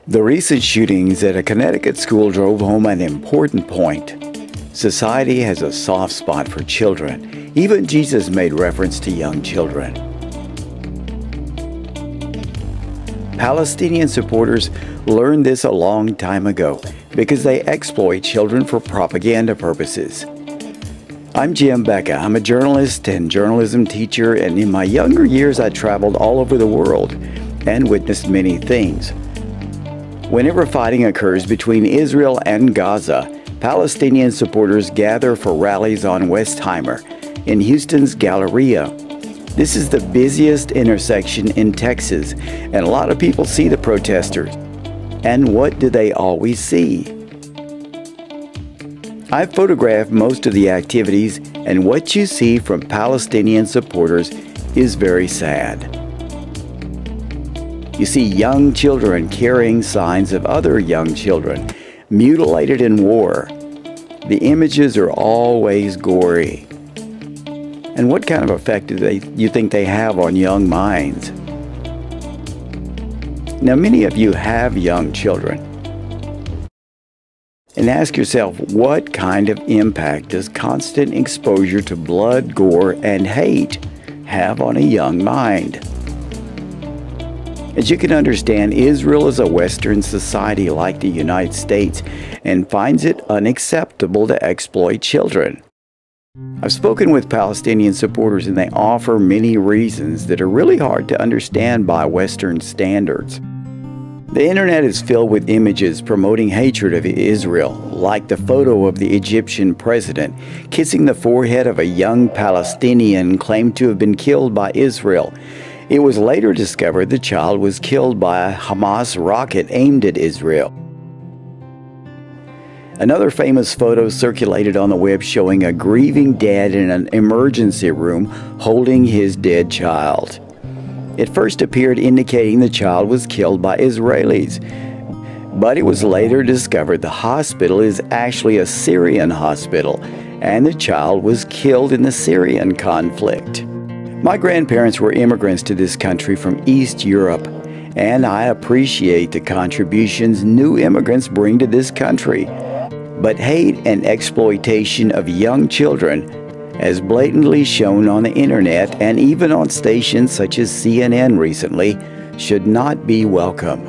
The recent shootings at a Connecticut school drove home an important point. Society has a soft spot for children. Even Jesus made reference to young children. Palestinian supporters learned this a long time ago because they exploit children for propaganda purposes. I'm Jim Becca. I'm a journalist and journalism teacher, and in my younger years I traveled all over the world and witnessed many things. Whenever fighting occurs between Israel and Gaza, Palestinian supporters gather for rallies on Westheimer in Houston's Galleria. This is the busiest intersection in Texas, and a lot of people see the protesters. And what do they always see? I've photographed most of the activities, and what you see from Palestinian supporters is very sad. You see young children carrying signs of other young children, mutilated in war. The images are always gory. And what kind of effect do you think they have on young minds? Now, many of you have young children. And ask yourself, what kind of impact does constant exposure to blood, gore, and hate have on a young mind? As you can understand, Israel is a Western society like the United States and finds it unacceptable to exploit children. I've spoken with Palestinian supporters, and they offer many reasons that are really hard to understand by Western standards. The internet is filled with images promoting hatred of Israel, like the photo of the Egyptian president kissing the forehead of a young Palestinian claimed to have been killed by Israel. It was later discovered the child was killed by a Hamas rocket aimed at Israel. Another famous photo circulated on the web showing a grieving dad in an emergency room holding his dead child. It first appeared indicating the child was killed by Israelis, but it was later discovered the hospital is actually a Syrian hospital, and the child was killed in the Syrian conflict. My grandparents were immigrants to this country from East Europe, and I appreciate the contributions new immigrants bring to this country. But hate and exploitation of young children, as blatantly shown on the internet and even on stations such as CNN recently, should not be welcome.